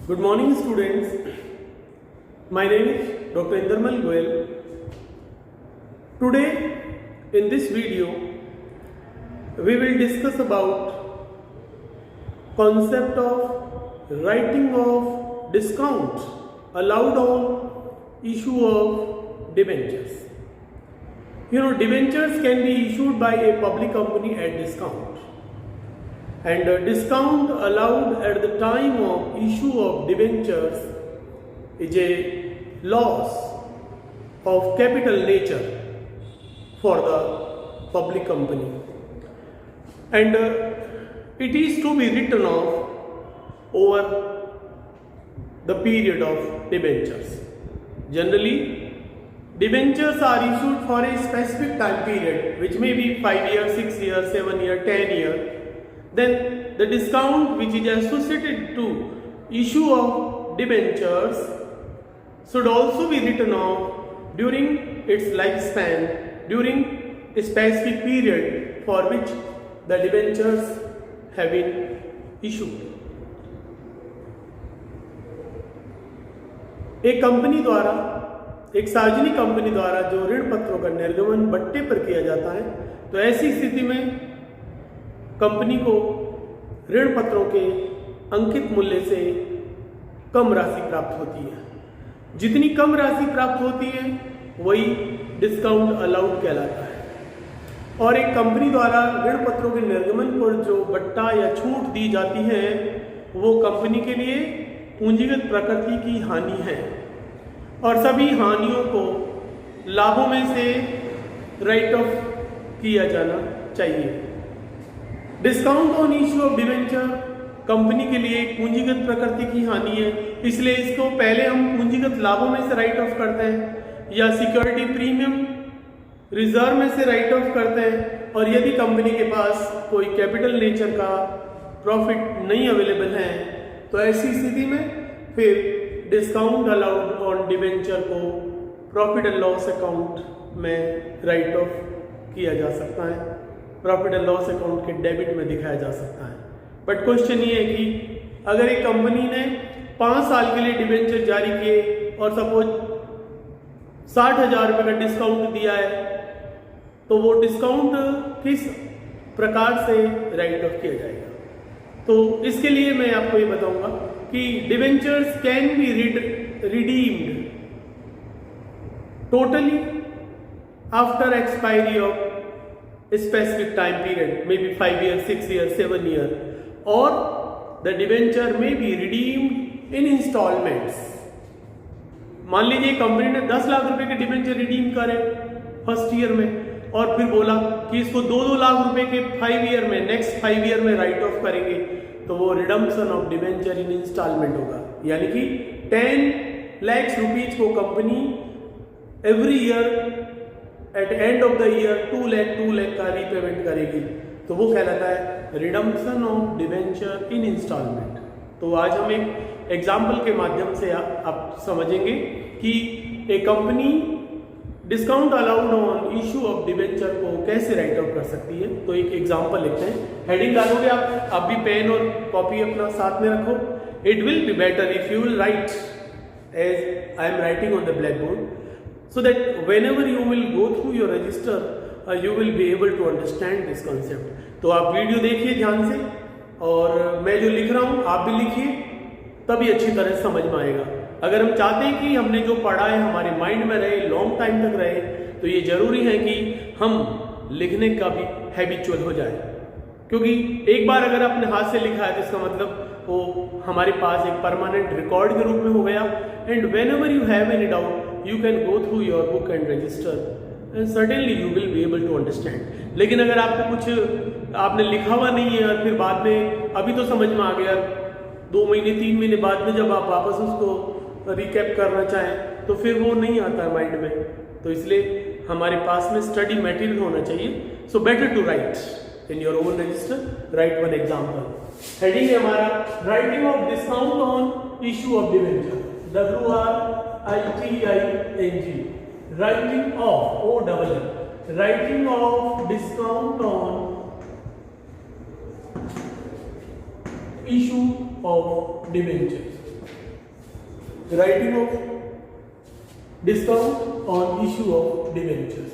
Good morning, students. My name is Dr. Indermal Goel. Today, in this video, we will discuss about concept of writing of discount allowed on issue of debentures. You know, debentures can be issued by a public company at discount. And discount allowed at the time of issue of debentures is a loss of capital nature for the public company, and it is to be written off over the period of debentures. Generally, debentures are issued for a specific time period, which may be 5 years, 6 years, 7 years, 10 years. Then the discount which is associated to issue of debentures should also be written off during its lifespan, during a specific period for which the debentures have been issued. एक company द्वारा, एक सार्वजनिक company द्वारा जो ऋण पत्रों का निर्गमन बट्टे पर किया जाता है, तो ऐसी स्थिति में कंपनी को ऋण पत्रों के अंकित मूल्य से कम राशि प्राप्त होती है। जितनी कम राशि प्राप्त होती है वही डिस्काउंट अलाउड कहलाता है। और एक कंपनी द्वारा ऋण पत्रों के निर्गमन पर जो बट्टा या छूट दी जाती है वो कंपनी के लिए पूंजीगत प्रकृति की हानि है, और सभी हानियों को लाभों में से राइट ऑफ किया जाना चाहिए। Discount on issue of debenture company के लिए एक पूंजीगत प्रकृति की हानि है, इसलिए इसको पहले हम पूंजीगत लाभों में से राइट ऑफ करते हैं या सिक्योरिटी प्रीमियम रिजर्व में से राइट ऑफ करते हैं। और यदि कंपनी के पास कोई कैपिटल नेचर का प्रॉफिट नहीं अवेलेबल है तो ऐसी स्थिति में फिर डिस्काउंट अलाउड ऑन डिवेंचर को प्रॉफिट एंड लॉस अकाउंट में राइट ऑफ किया जा सकता है, प्रॉफिट एंड लॉस अकाउंट के डेबिट में दिखाया जा सकता है। बट क्वेश्चन ये है कि अगर एक कंपनी ने 5 साल के लिए डिबेंचर जारी किए और सपोज 60,000 रुपये का डिस्काउंट दिया है, तो वो डिस्काउंट किस प्रकार से राइट ऑफ किया जाएगा? तो इसके लिए मैं आपको ये बताऊंगा कि debentures can be redeemed totally after expiry of specific time period, maybe 5 years, 6 years, 7 years, or the debenture may be redeemed in installments. मान लीजिए कंपनी ने 10 लाख रुपए के डिबेंचर रिडीम करे फर्स्ट ईयर में और फिर बोला कि इसको 2-2 लाख रुपए के 5 ईयर में, नेक्स्ट 5 ईयर में राइट ऑफ करेंगे, तो वो redemption of debenture in instalment होगा। यानी कि 10 लाख रुपीज को company every year at end of the year 2 lakh का रीपेमेंट करेगी, तो वो कहलाता है redemption of debenture in instalment. तो आज हम एक एग्जाम्पल के माध्यम से आप समझेंगे कि एक company discount allowed on issue of debenture को कैसे राइट आउट कर सकती है। तो एक एग्जाम्पल लिखते हैं, हेडिंग डालोगे आप भी पेन और कॉपी अपना साथ में रखो। It will be better if you will write as I am writing on the black board, so that whenever you will go through your register you will be able to understand this concept। तो आप video देखिए ध्यान से और मैं जो लिख रहा हूँ आप भी लिखिए, तभी अच्छी तरह समझ में आएगा। अगर हम चाहते हैं कि हमने जो पढ़ा है हमारे माइंड में रहे, लॉन्ग टाइम तक रहे, तो ये जरूरी है कि हम लिखने का भी हैबिचुअल हो जाए, क्योंकि एक बार अगर आपने हाथ से लिखा है तो इसका मतलब वो हमारे पास एक परमानेंट रिकॉर्ड के रूप में हो गया। And whenever you have any doubt you can go through your book and register and certainly you will be able to understand। लेकिन अगर आपको कुछ आपने लिखा हुआ नहीं है और फिर बाद में अभी तो समझ में आ गया, 2 महीने 3 महीने बाद में जब आप वापस उसको रिकैप करना चाहें तो फिर वो नहीं आता है माइंड में। तो इसलिए हमारे पास में स्टडी मटेरियल होना चाहिए। So better to write in your own register, write one example. Heading है हमारा writing of discount on issue of debenture, WRITING, writing of writing of discount on issue of debentures। Writing of discount on issue of debentures.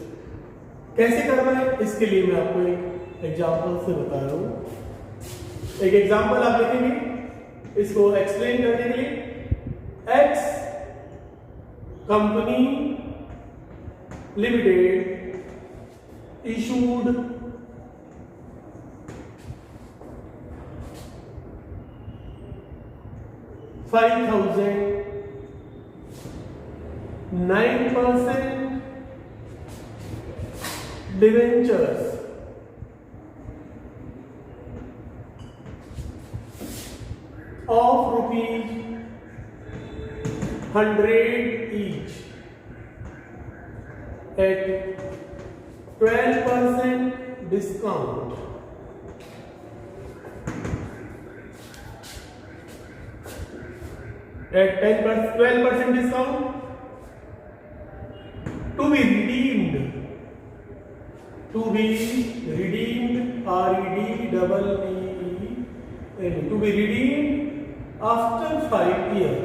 कैसे करना है इसके लिए मैं आपको एक एग्जांपल से बता रहा हूं। एक एग्जांपल आप देखेंगे इसको एक्सप्लेन करने के लिए। X company limited issued $5,009% debentures of ₹100 each at 12% discount. At 12% discount to be redeemed, R-E-D-E-E-M, to be redeemed after 5 years.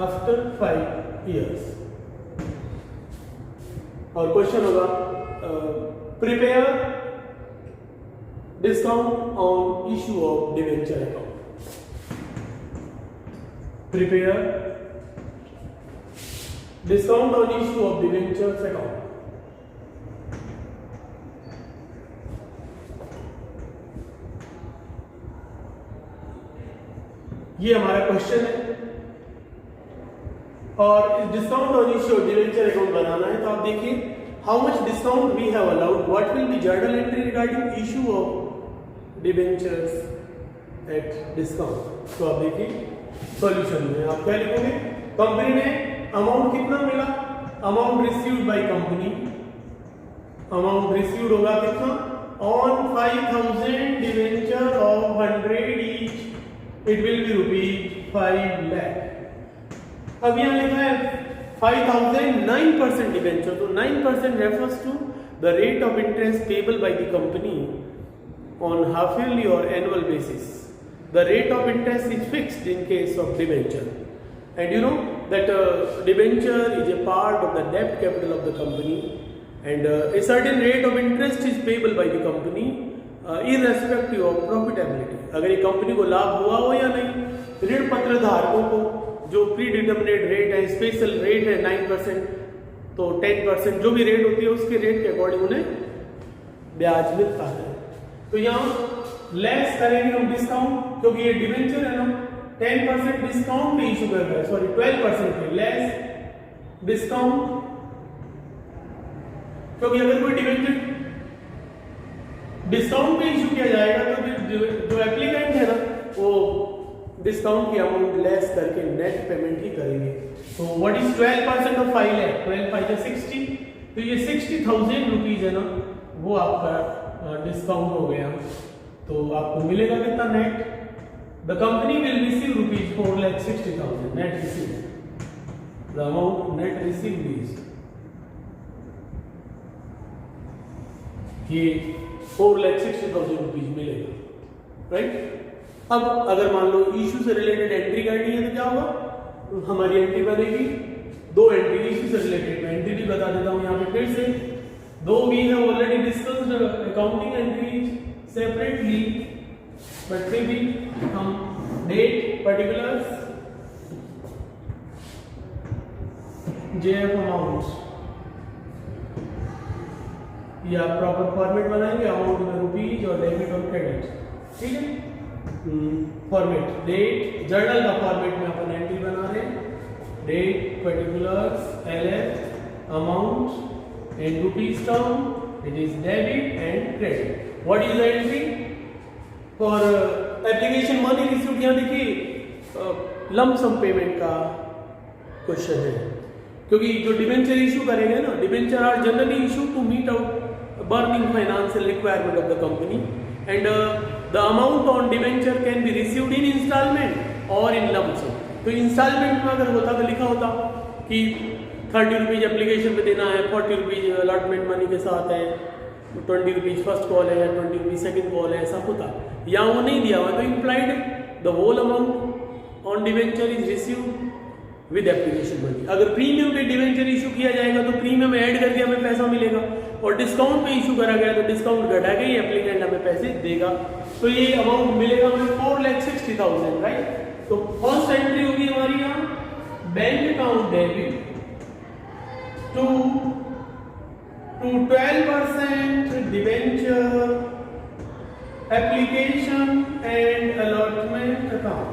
After 5 years. और क्वेश्चन होगा prepare discount on issue of debenture account. Prepare discount on issue of debentures account. ये हमारा question है और इस discount on issue of debenture account बनाना है। तो आप देखिए how much discount we have allowed, what will be journal entry regarding issue of debentures at discount. तो आप देखिए सॉल्यूशन में आप क्या लिखोगे, कंपनी ने अमाउंट कितना मिला, amount received by company, amount received होगा कितना on 5,000 debenture of 100 each, it will B ₹5 lakh। अब यहाँ लिखा है 5,000 9% डिवेंचर, तो 9% refers to the rate of interest payable by the company on half yearly or annual basis. The rate of interest is fixed in case of debenture, and you know that debenture is a part of the डेब्ट capital of the company, and a certain rate of interest is payable by the company irrespective of profitability। अगर ये company को लाभ हुआ हो या नहीं, ऋण पत्र धारकों को जो प्री डिटर्मिनेट रेट है, स्पेशल रेट है 9%, तो 10% जो भी रेट होती है उसके रेट के अकॉर्डिंग उन्हें ब्याज मिलता है। तो यहाँ लेस करेंगे हम डिस्काउंट, क्योंकि ये डिवेंचर है ना, 10% डिस्काउंट पे इशू कर रहा है, सॉरी 12% पे लेस डिस्काउंट, क्योंकि अगर कोई डिवेंचर डिस्काउंट पे इशू किया जाएगा तो जो एप्लीकेंट है ना वो डिस्काउंट की अमाउंट लेस करके नेट पेमेंट ही करेंगे। तो व्हाट इज 12% ऑफ 5 लाख, 12 5 60, तो ये 60,000 रुपीज है ना, वो आपका डिस्काउंट हो गया। तो आपको मिलेगा कितना net, the company will receive ₹4,60,000 net receive, the amount net receive is ये 4,60,000 रुपीज मिलेगा, राइट। अब अगर मान लो इशू से रिलेटेड एंट्री करनी है तो क्या होगा, हमारी एंट्री बनेगी 2 एंट्री इशू से रिलेटेड। मैं एंट्री भी बता देता हूं यहाँ पे फिर से, though we have already discussed accounting entries separately, but फिर भी हम डेट, पर्टिकुलर्स, जेएफ अमाउंट्स या प्रॉपर फॉर्मेट बनाएंगे, अमाउंट में रुपीज और डेबिट और क्रेडिट, ठीक है। फॉर्मेट डेट, जर्नल का फॉर्मेट में अपन एंट्री बना रहे हैं, date, particulars, LF, amount and rupees term, it is debit and credit. What is the entry for application money received. यहाँ देखिए लंप सम पेमेंट का क्वेश्चन है, क्योंकि जो डिवेंचर इशू करेंगे ना, debenture are generally issue to meet out burning financial requirement of the company, and the amount on debenture can be received in installment or in lump sum। तो instalment में अगर होता तो लिखा होता कि 30 रुपीज एप्लीकेशन पे देना है, 40 रुपीज अलॉटमेंट मनी के साथ है, 20 रुपीज फर्स्ट कॉल है या 20 रुपीज सेकंड कॉल है, ऐसा होता। यहाँ वो नहीं दिया हुआ, तो implied the whole amount on debenture is received with application money. अगर प्रीमियम पे डिवेंचर इशू किया जाएगा तो प्रीमियम ऐड करके हमें पैसा मिलेगा, और डिस्काउंट पे इशू करा गया तो डिस्काउंट घटा के ही एप्लीकेंट हमें पैसे देगा। तो ये अमाउंट मिलेगा हमें 4,60,000, राइट। तो फर्स्ट एंट्री होगी हमारी यहाँ bank account debit to 12% debenture application and allotment account.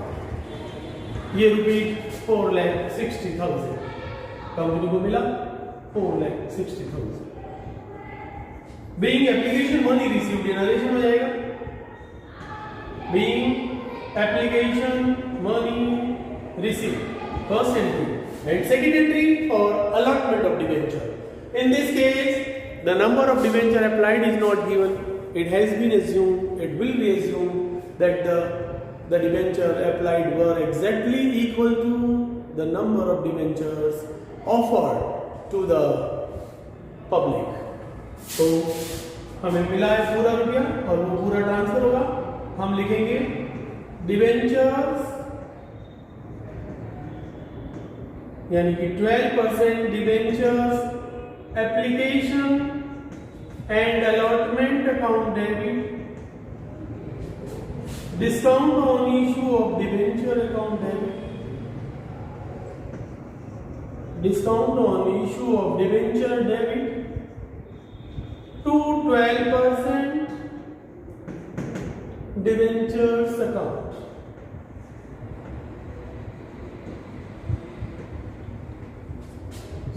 ये रुपीज 4,60,000 कंपनी को मिला, 4,60,000। Being application money received narration हो जाएगा, being application money received first entry and second entry for allotment of debenture. In this case the number of debenture applied is not given, it has been assumed, it will be assumed that the debenture applied were exactly equal to the number of debentures offered to the public. तो हमें मिला है पूरा रुपया और वो पूरा transfer होगा। हम लिखेंगे डिवेंचर्स यानी कि 12% debentures application and allotment account debit, discount on issue of debenture account debit, discount on issue of debenture debit to 12% debentures account.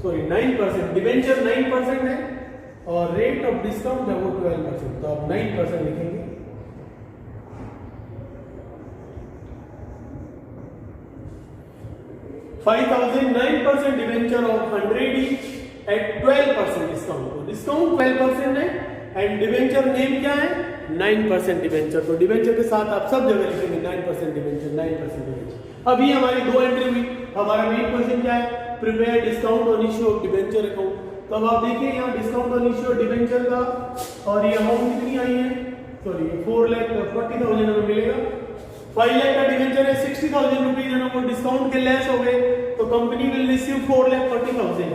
Sorry, 9%, debenture 9% है और रेट ऑफ डिस्काउंट है वो 12%, तो आप 9% लिखेंगे। $5,009 debenture of 100 each at 12% discount. तो discount 12% है and debenture name क्या है 9% डिवेंचर। तो डिवेंचर के साथ आप सब जगह लिखेंगे 9% डिवेंचर, 9% डिवेंचर। अभी हमारी दो एंट्री हुई। हमारा मेन क्वेश्चन क्या है, prepare discount on issue of debenture account. तो अब आप देखिए यहाँ डिस्काउंट ऑन इश्यू डिवेंचर का और ये अमाउंट कितनी आई है, सॉरी 4,40,000 हमें मिलेगा। 5 लाख का डिवेंचर है, 60,000 रुपीज है ना, वो डिस्काउंट के लेस हो गए तो कंपनी विल रिसीव 4,40,000।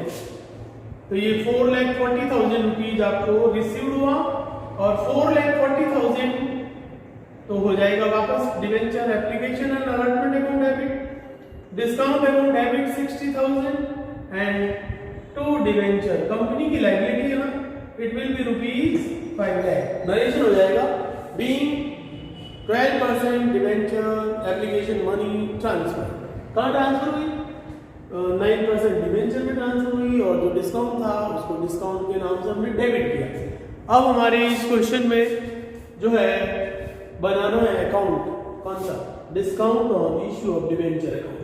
तो ये 4,40,000 रुपीज आपको रिसीव हुआ और 4,40,000 तो हो जाएगा वापस debenture application and allotment account debit, discount account debit 60,000 and to debenture company की लायबिलिटी है ना, it will be rupees 5 lakh. Narration हो जाएगा being 12% debenture application money transfer. कहाँ ट्रांसफर हुई, 9% डिवेंचर में ट्रांसफर हुई और जो डिस्काउंट था उसको डिस्काउंट के नाम से हमने डेबिट किया। अब हमारे इस क्वेश्चन में जो है बनाना है अकाउंट, कौन सा, discount on issue of debenture account.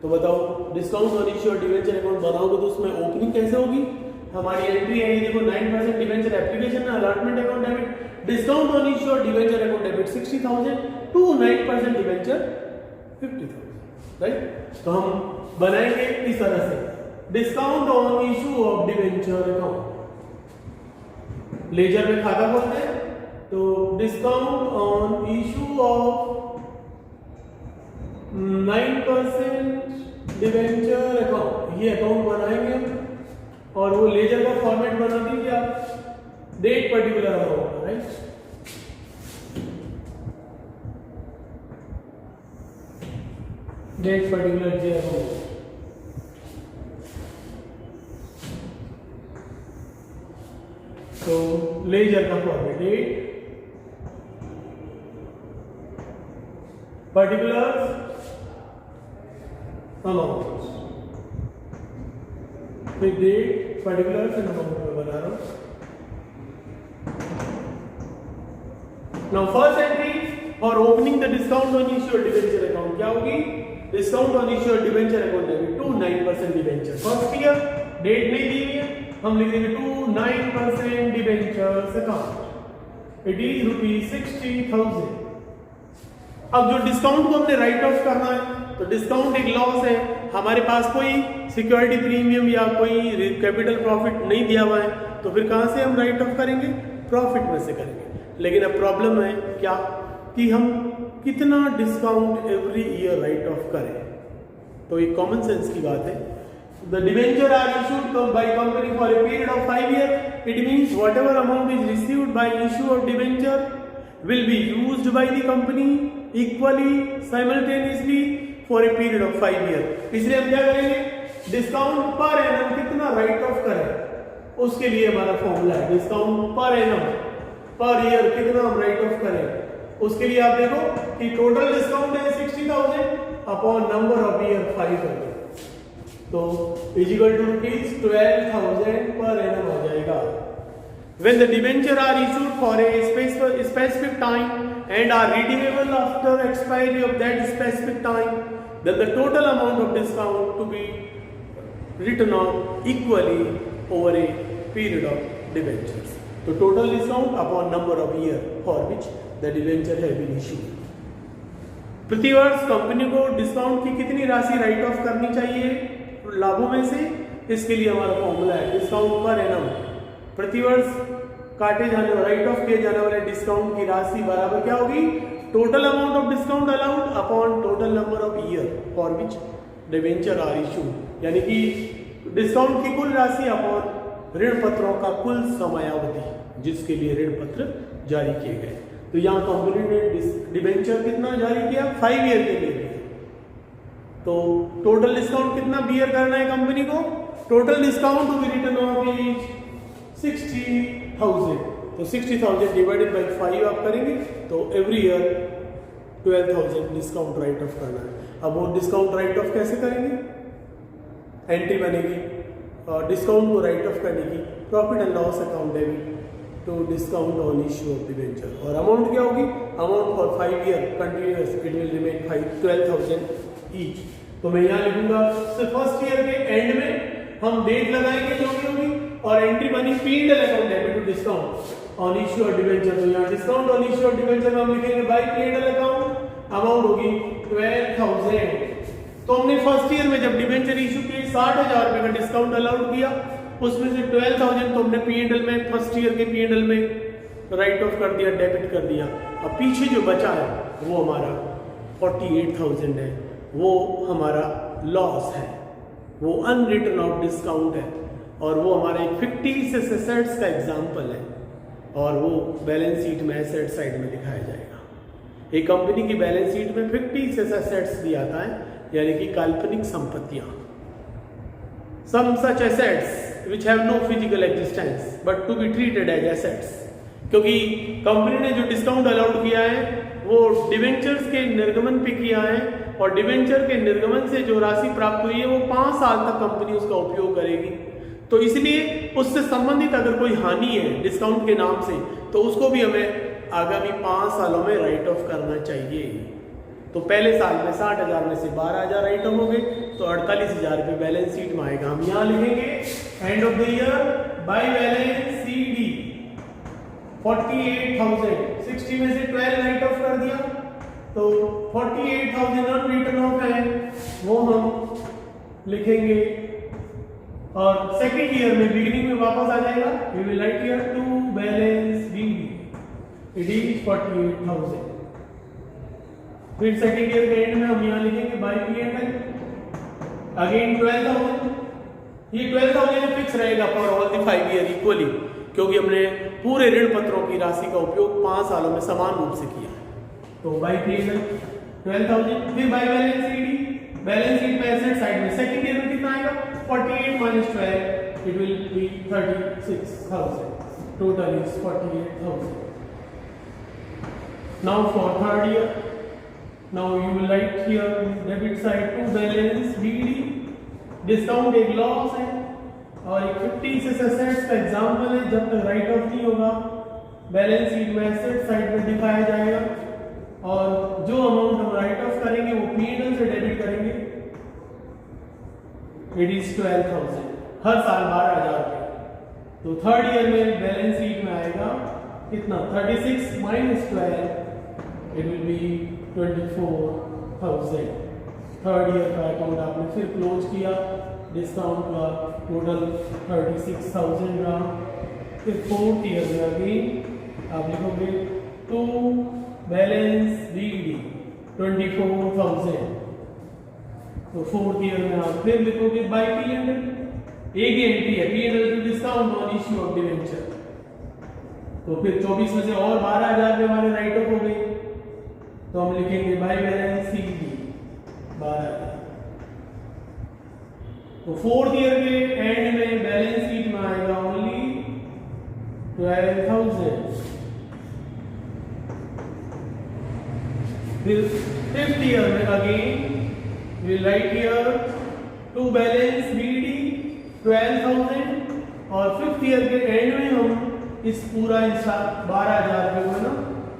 तो बताओ discount on issue of debenture account बनाओगे तो उसमें ओपनिंग कैसे होगी। हमारी एंट्री है ये देखो 9% debenture application allotment account debit, discount on issue of debenture account debit 60,000 to 9% debenture 50,000, right. तो हम बनाएंगे इस तरह से discount on issue of debenture account. Ledger में खाता खोलते हैं तो discount on issue of 9% debenture account, ये अकाउंट बनाएंगे और वो लेजर का फॉर्मेट बना दीजिए आप, date particular amount, right. Date particular J amount, तो लेजर का फॉर्मेट डेट पर्टिकुलर अमाउंट, फिर डेट पर्टिकुलर एंड अमाउंट में बना रहा हूं। Now first entry for opening the discount on issue debenture account क्या होगी, discount on issue debenture account debit to 9% debenture. First year date नहीं दी हुई है, हम लिख देंगे to 9% debentures account, it is ₹60,000। अब जो डिस्काउंट को हमने राइट ऑफ करना है तो डिस्काउंट एक लॉस है, हमारे पास कोई सिक्योरिटी प्रीमियम या कोई कैपिटल प्रॉफिट नहीं दिया हुआ है, तो फिर कहां से हम राइट ऑफ करेंगे, प्रॉफिट में से करेंगे। लेकिन अब प्रॉब्लम है क्या कि हम कितना discount every year write off करें। तो एक कॉमन सेंस की बात है। The debenture are issued by company for a period of 5 years. It means whatever amount is received by issue of debenture will be used by the company equally simultaneously for a period of 5 years. इसलिए हम क्या करेंगे, discount per annum कितना right off करें, उसके लिए हमारा formula है discount per annum per year कितना हम राइट ऑफ करें। उसके लिए आप देखो कि टोटल डिस्काउंट है 60,000 अपॉन नंबर ऑफ ईयर 500, तो is equal to rupees 12,000 per annum आ जाएगा। When the debenture are issued for a specific time and are redeemable after expiry of that specific time, then the total amount of discount to be written off equally over a period of debentures. तो total discount upon number of year for which the debenture have been issued. प्रतिवर्ष company को discount की कितनी राशि right of करनी चाहिए लाभों में से, इसके लिए हमारा फॉर्मूला है डिस्काउंट पर एनम। प्रतिवर्ष काटे जाने राइट ऑफ किए जाने वाले डिस्काउंट की राशि बराबर क्या होगी, total amount of discount allowed upon total number of year for which debenture are issued, यानी कि डिस्काउंट की कुल राशि अपॉन ऋण पत्रों का कुल समयावधि जिसके लिए ऋण पत्र जारी किए गए। तो यहाँ कंपनी ने डिवेंचर कितना जारी किया, 5 ईयर के लिए। तो टोटल डिस्काउंट कितना बियर करना है कंपनी को, total discount to be written off is 60,000। तो 60,000 डिवाइडेड बाय 5 आप करेंगे तो every year 12,000 discount write off करना है। अब वो डिस्काउंट राइट ऑफ कैसे करेंगे, एंट्री बनेगी डिस्काउंट को राइट ऑफ करने की, profit and loss account debit to discount on issue of debenture, और अमाउंट क्या होगी, amount for 5 year continuous it will remain 12,000 each. तो मैं यहाँ लिखूंगा फर्स्ट ईयर के एंड में हम डेट लगाएंगे जो भी होगी, और एंट्री बनी P&L account debit to discount on issue of debenture. तो यहाँ discount on issue of debenture हम लिखेंगे बाय P&L अकाउंट, अमाउंट होगी 12,000। तो हमने फर्स्ट ईयर में जब डिवेंचर इशू किए 60,000 रुपए का डिस्काउंट अलाउड किया, उसमें से 12,000 तो हमने P&L में फर्स्ट ईयर के P&L में राइट ऑफ कर दिया, डेबिट कर दिया। अब पीछे जो बचा है वो हमारा 48,000 है, वो हमारा लॉस है, वो अनरिटन ऑफ डिस्काउंट है, और वो हमारा एक फिक्टिशियस एसेट्स का एग्जांपल है, और वो बैलेंस शीट में एसेट साइड में दिखाया जाएगा। एक कंपनी की बैलेंस शीट में फिक्टिशियस एसेट्स भी आता है, यानी कि काल्पनिक संपत्तियां। Some such assets which have no physical existence but to be treated as assets, क्योंकि कंपनी ने जो डिस्काउंट अलाउड किया है वो डिवेंचर्स के निर्गमन पे किया है, और डिवेंचर के निर्गमन से जो राशि प्राप्त हुई है वो 5 साल तक कंपनी उसका उपयोग करेगी। तो इसलिए उससे संबंधित अगर कोई हानि है डिस्काउंट के नाम से, तो उसको भी हमें आगामी 5 सालों में राइट ऑफ करना चाहिए। तो पहले साल में 60,000 में से 12,000 राइट ऑफ हो गए, तो 48,000 रुपये बैलेंस शीट में आएगा। हम यहाँ लिखेंगे and of the year by balance CD 48,000, 60 में से 12 राइट ऑफ कर दिया, तो 48,000 अनरिटन ऑफ है, वो हम लिखेंगे। और सेकेंड ईयर में बिगिनिंग में वापस आ जाएगा, we will write here to balance BD it is 48,000। फिर सेकेंड ईयर के एंड में हम यहाँ लिखेंगे बाय P&L अगेन 12,000। ये 12,000 फिक्स रहेगा for all the 5 year equally, क्योंकि हमने पूरे ऋण पत्रों की राशि का उपयोग 5 सालों में समान रूप से किया है। तो बाय P&L 12,000, फिर by balance CD, balance sheet में एसेट साइड में सेकेंड ईयर में कितना आएगा, 48 minus 12 it will B 36,000, total is 48,000। Now for third year, now you will write here debit side to balance BD, discount एक loss है और एक 50 assets का एग्जांपल है। जब तक राइट ऑफ नहीं होगा बैलेंस शीट में एसेट साइड में दिखाया जाएगा, और जो अमाउंट हम राइट ऑफ करेंगे वो P&L से डेबिट करेंगे। इट इज 12,000, हर साल 12,000 रुपये। तो थर्ड ईयर में बैलेंस शीट में आएगा कितना, 36 minus 12 it will B 24,000। Third year का अकाउंट आपने फिर क्लोज किया, डिस्काउंट का टोटल 36,000 रहा। फिर फोर्थ ईयर में अगेन आप लिखोगे टू बैलेंस BD 24,000। तो 4th ईयर में आप फिर लिखोगे बाय P&L, एक ही एंट्री है P&L to discount on issue of debenture. तो फिर 24 में से और 12,000 में हमारे राइट ऑफ हो गए, तो हम लिखेंगे बाय बैलेंस CD 12,000। तो 4th ईयर के एंड में बैलेंस शीट में आएगा ओनली 12,000। फिर 5th ईयर में again we write here to balance BD 12,000 और 5th ईयर के एंड में हम इस पूरा 12,000 को ना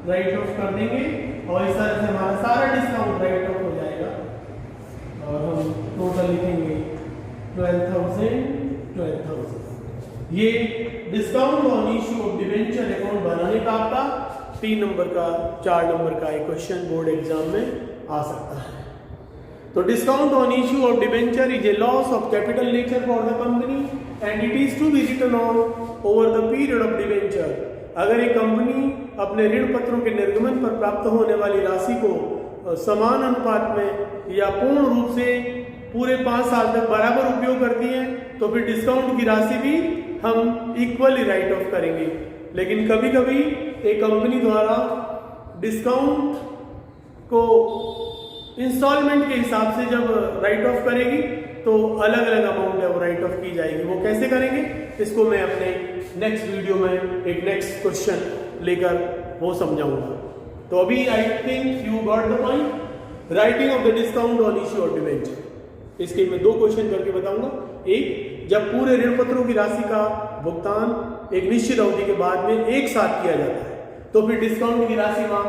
राइट ऑफ कर देंगे और इस तरह से हमारा सारा डिस्काउंट राइट ऑफ हो जाएगा और हम टोटल लिखेंगे 12,000। ये discount on issue of debenture account बनाने का आपका 3 नंबर का 4 नंबर का एक क्वेश्चन बोर्ड एग्जाम में आ सकता है। तो discount on issue of debenture is a loss of capital nature for the company and it is to be written on over the period of debenture. अगर एक company अपने ऋण पत्रों के निर्गमन पर प्राप्त होने वाली राशि को समान अनुपात में या पूर्ण रूप से पूरे 5 साल तक बराबर उपयोग करती है तो फिर डिस्काउंट की राशि भी हम इक्वली राइट ऑफ करेंगे। लेकिन कभी कभी एक कंपनी द्वारा डिस्काउंट को इंस्टॉलमेंट के हिसाब से जब राइट ऑफ करेगी तो अलग अलग अमाउंट है वो राइट ऑफ की जाएगी। वो कैसे करेंगे इसको मैं अपने नेक्स्ट वीडियो में एक नेक्स्ट क्वेश्चन लेकर वो समझाऊंगा। तो अभी I think you got the point. Writing of the discount on issue of debenture, इसके मैं 2 क्वेश्चन करके बताऊंगा। एक, जब पूरे ऋण पत्रों की राशि का भुगतान एक निश्चित अवधि के बाद में एक साथ किया जाता है तो फिर डिस्काउंट की राशि वहां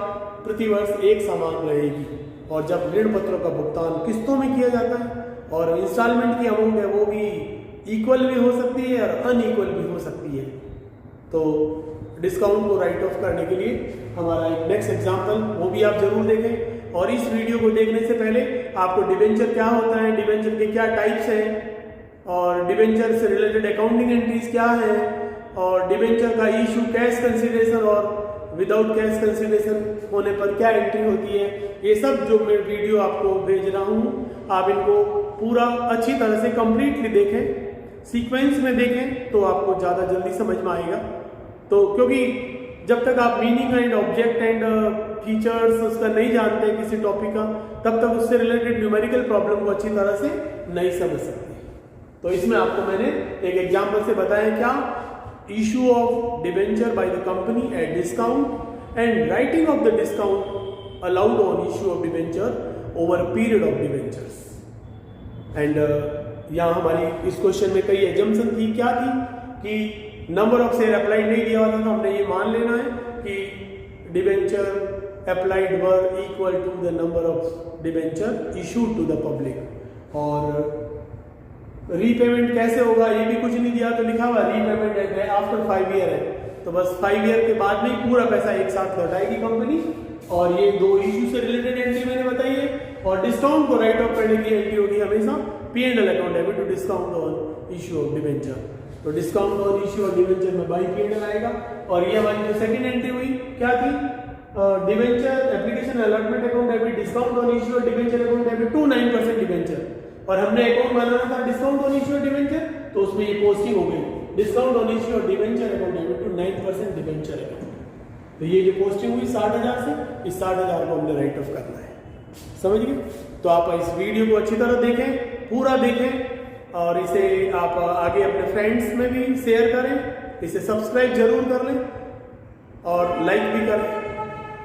प्रतिवर्ष एक समान रहेगी। और जब ऋण पत्रों का भुगतान किस्तों में किया जाता है और इंस्टॉलमेंट की अमाउंट है वो भी इक्वल भी हो सकती है और अनइक्वल भी हो सकती है। तो डिस्काउंट को राइट ऑफ करने के लिए हमारा एक नेक्स्ट एग्जाम्पल वो भी आप जरूर देखें। और इस वीडियो को देखने से पहले आपको डिवेंचर क्या होता है, डिवेंचर के क्या टाइप्स हैं और डिवेंचर से रिलेटेड अकाउंटिंग एंट्रीज क्या है और डिवेंचर का इशू कैश कंसिडरेशन और विदाउट कैश कंसिडरेशन होने पर क्या एंट्री होती है, ये सब जो मैं वीडियो आपको भेज रहा हूँ आप इनको पूरा अच्छी तरह से कंप्लीटली देखें, सीक्वेंस में देखें तो आपको ज़्यादा जल्दी समझ में आएगा। तो क्योंकि जब तक आप meaning and object and features उसका नहीं जानते किसी टॉपिक का तब तक उससे रिलेटेड न्यूमेरिकल प्रॉब्लम को अच्छी तरह से नहीं समझ सकते। तो इसमें आपको मैंने एक एग्जाम्पल से बताया क्या, issue of debenture by the company at discount and writing of the discount allowed on issue of debenture over a period of debentures। and यहाँ हमारी इस क्वेश्चन में कई एजम्पशन थी, क्या थी कि नंबर ऑफ शेयर अप्लाइड नहीं दिया हुआ था तो हमने ये मान लेना है कि debenture applied were equal to the number of debenture issued to the public. और रीपेमेंट कैसे होगा ये भी कुछ नहीं दिया तो लिखा हुआ रीपेमेंट आफ्टर 5 ईयर है तो बस 5 ईयर के बाद में ही पूरा पैसा एक साथ लौटाएगी कंपनी। और ये 2 इशू से रिलेटेड एंट्री मैंने बताई है। और डिस्काउंट को राइट ऑफ करने की एंट्री होगी हमेशा P&L account debit to discount on issue of debenture. तो discount on issue of debenture में बाई P&L आएगा। और ये हमारी जो सेकंड एंट्री हुई क्या थी, debenture application allotment account debit discount on issue of debenture account debit to 9% debenture. और हमने अकाउंट बनाना था discount on issue of debenture तो उसमें ये पोस्टिंग हो गई discount on issue of debenture account debit to 9% debenture account. तो ये जो पोस्टिंग हुई 60,000 से, इस 60,000 को हमने राइट ऑफ करना है। समझ गए? तो आप इस वीडियो को अच्छी तरह देखें, पूरा देखें और इसे आप आगे अपने फ्रेंड्स में भी शेयर करें, इसे सब्सक्राइब जरूर कर लें और लाइक भी करें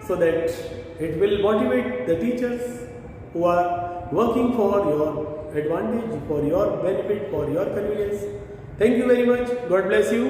so that it will motivate the teachers who are working for your advantage, for your benefit, for your convenience. Thank you very much. God bless you.